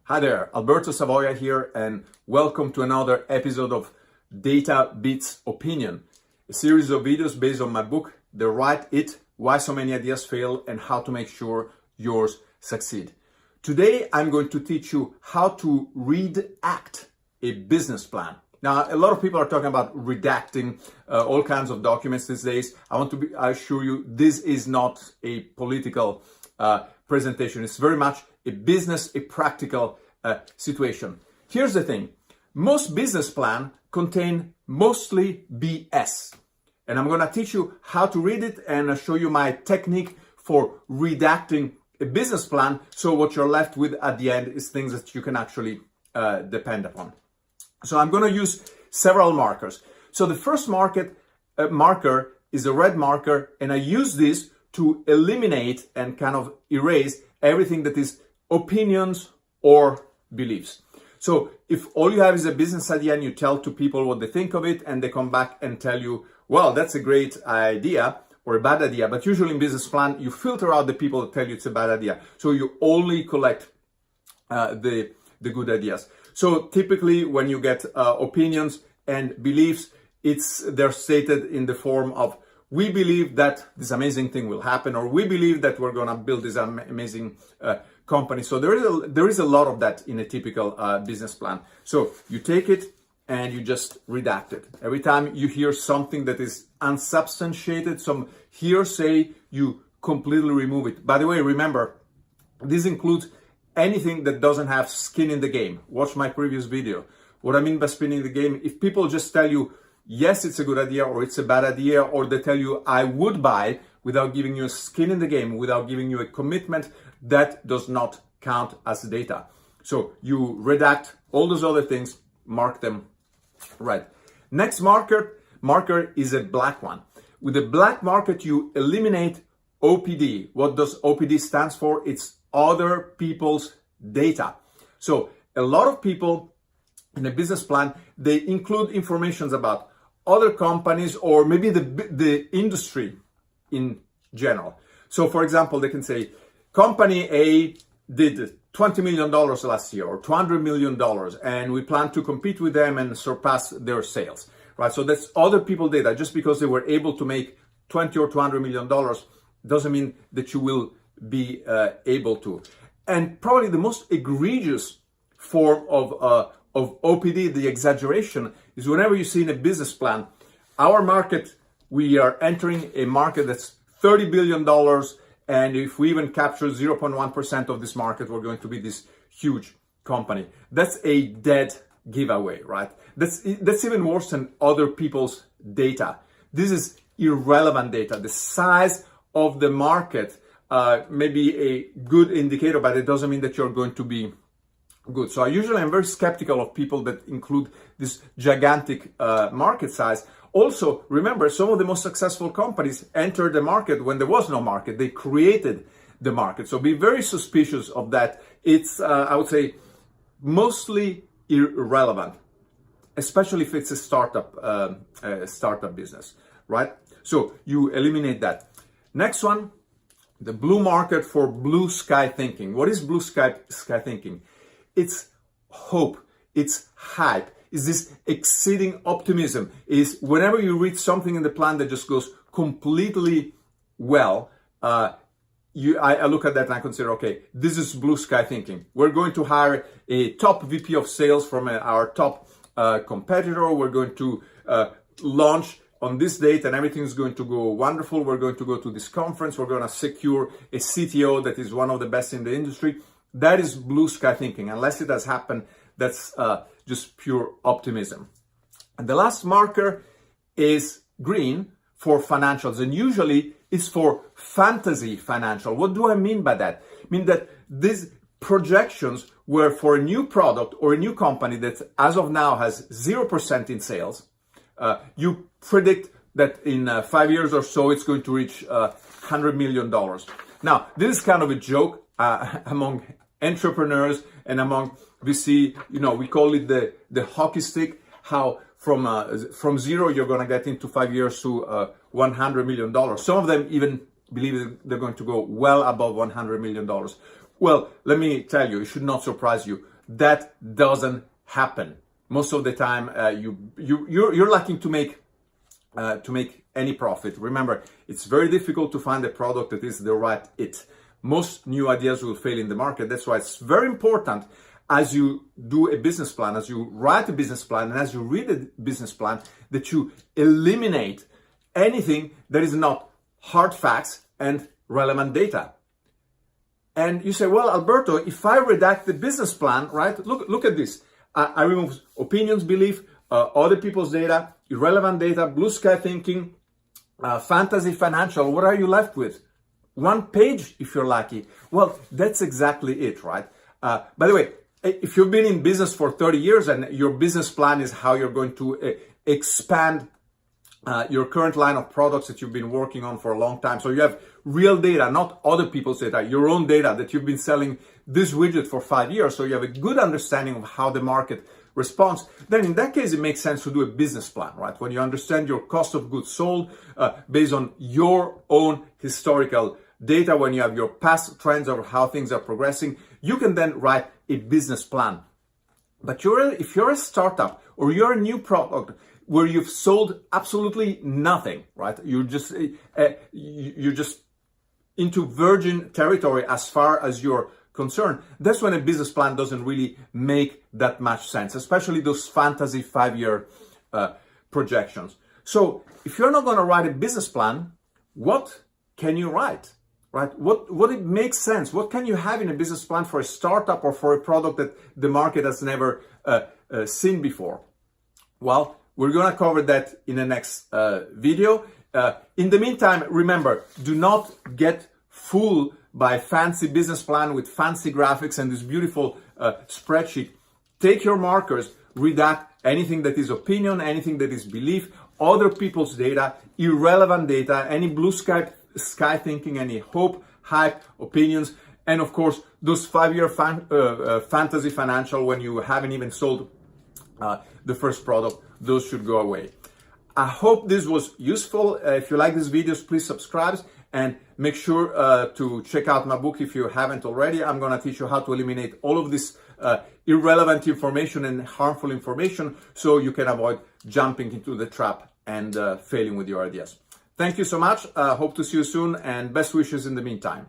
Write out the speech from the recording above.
Hi there, Alberto Savoia here, and welcome to another episode of Data Beats Opinion, a series of videos based on my book, The Right It, Why So Many Ideas Fail and How to Make Sure Yours Succeed. Today, I'm going to teach you how to redact a business plan. Now, a lot of people are talking about redacting all kinds of documents these days. I assure you, this is not a political presentation. It's very much a business, a practical situation. Here's the thing. Most business plans contain mostly BS. And I'm going to teach you how to read it and show you my technique for redacting a business plan. So what you're left with at the end is things that you can actually depend upon. So I'm going to use several markers. So the first marker is a red marker, and I use this to eliminate and kind of erase everything that is opinions or beliefs. So if all you have is a business idea and you tell to people what they think of it and they come back and tell you, well, that's a great idea or a bad idea, but usually in business plan, you filter out the people that tell you it's a bad idea. So you only collect the good ideas. So typically when you get opinions and beliefs, they're stated in the form of, we believe that this amazing thing will happen, or we believe that we're going to build this amazing company. So there is a lot of that in a typical business plan. So you take it and you just redact it. Every time you hear something that is unsubstantiated, some hearsay, you completely remove it. By the way, remember, this includes anything that doesn't have skin in the game. Watch my previous video. What I mean by skin in the game, if people just tell you, yes, it's a good idea, or it's a bad idea, or they tell you, I would buy, without giving you a skin in the game, without giving you a commitment, that does not count as data. So you redact all those other things, mark them red. Next marker is a black one. With a black marker, you eliminate OPD. What does OPD stands for? It's other people's data. So a lot of people in a business plan, they include information about other companies or maybe the industry in general. So for example, they can say, company A did $20 million last year or $200 million, and we plan to compete with them and surpass their sales, right? So that's other people's data. Just because they were able to make $20 or $200 million doesn't mean that you will be able to. And probably the most egregious form of OPD, the exaggeration, is whenever you see in a business plan, our market, we are entering a market that's $30 billion, and if we even capture 0.1% of this market, we're going to be this huge company. That's a dead giveaway, right? That's even worse than other people's data. This is irrelevant data. The size of the market may be a good indicator, but it doesn't mean that you're going to be good. So I'm very skeptical of people that include this gigantic market size. Also, remember, some of the most successful companies entered the market when there was no market. They created the market. So be very suspicious of that. It's, I would say, mostly irrelevant, especially if it's a startup business, right? So you eliminate that. Next one, the blue market for blue sky thinking. What is blue sky thinking? It's hope, it's hype, it's this exceeding optimism. Is whenever you read something in the plan that just goes completely well, I look at that and I consider, okay, this is blue sky thinking. We're going to hire a top VP of sales from our top competitor. We're going to launch on this date and everything is going to go wonderful. We're going to go to this conference. We're going to secure a CTO that is one of the best in the industry. That is blue sky thinking. Unless it has happened, that's just pure optimism. And the last marker is green for financials, and usually it's for fantasy financial. What do I mean by that? I mean that these projections were for a new product or a new company that as of now has 0% in sales. You predict that in 5 years or so, it's going to reach $100 million. Now, this is kind of a joke among entrepreneurs and among VC. We call it the hockey stick, how from zero, you're going to get into 5 years to $100 million. Some of them even believe they're going to go well above $100 million. Well, let me tell you, it should not surprise you. that doesn't happen. Most of the time, you're lacking to make any profit. Remember, it's very difficult to find a product that is the right it. Most new ideas will fail in the market. That's why it's very important as you do a business plan, as you write a business plan, and as you read a business plan, that you eliminate anything that is not hard facts and relevant data. And you say, well, Alberto, if I redact the business plan, right? Look at this. I remove opinions, belief, other people's data, irrelevant data, blue sky thinking, fantasy financial. What are you left with? One page if you're lucky. Well, that's exactly it, right? By the way, if you've been in business for 30 years and your business plan is how you're going to expand your current line of products that you've been working on for a long time. So you have real data, not other people's data, your own data that you've been selling this widget for 5 years. So you have a good understanding of how the market responds. Then in that case, it makes sense to do a business plan, right? When you understand your cost of goods sold based on your own historical data, when you have your past trends of how things are progressing, you can then write a business plan. But if you're a startup or you're a new product where you've sold absolutely nothing, right? You're just into virgin territory as far as you're concerned. That's when a business plan doesn't really make that much sense, especially those fantasy 5-year projections. So if you're not going to write a business plan, what can you write? Right? What it makes sense? What can you have in a business plan for a startup or for a product that the market has never seen before? Well, we're going to cover that in the next video. In the meantime, remember, do not get fooled by a fancy business plan with fancy graphics and this beautiful spreadsheet. Take your markers, redact anything that is opinion, anything that is belief, other people's data, irrelevant data, any blue sky thinking, any hope, hype, opinions, and of course, those 5-year fantasy financial when you haven't even sold the first product, those should go away. I hope this was useful. If you like these videos, please subscribe and make sure to check out my book if you haven't already. I'm going to teach you how to eliminate all of this irrelevant information and harmful information so you can avoid jumping into the trap and failing with your ideas. Thank you so much. Hope to see you soon and best wishes in the meantime.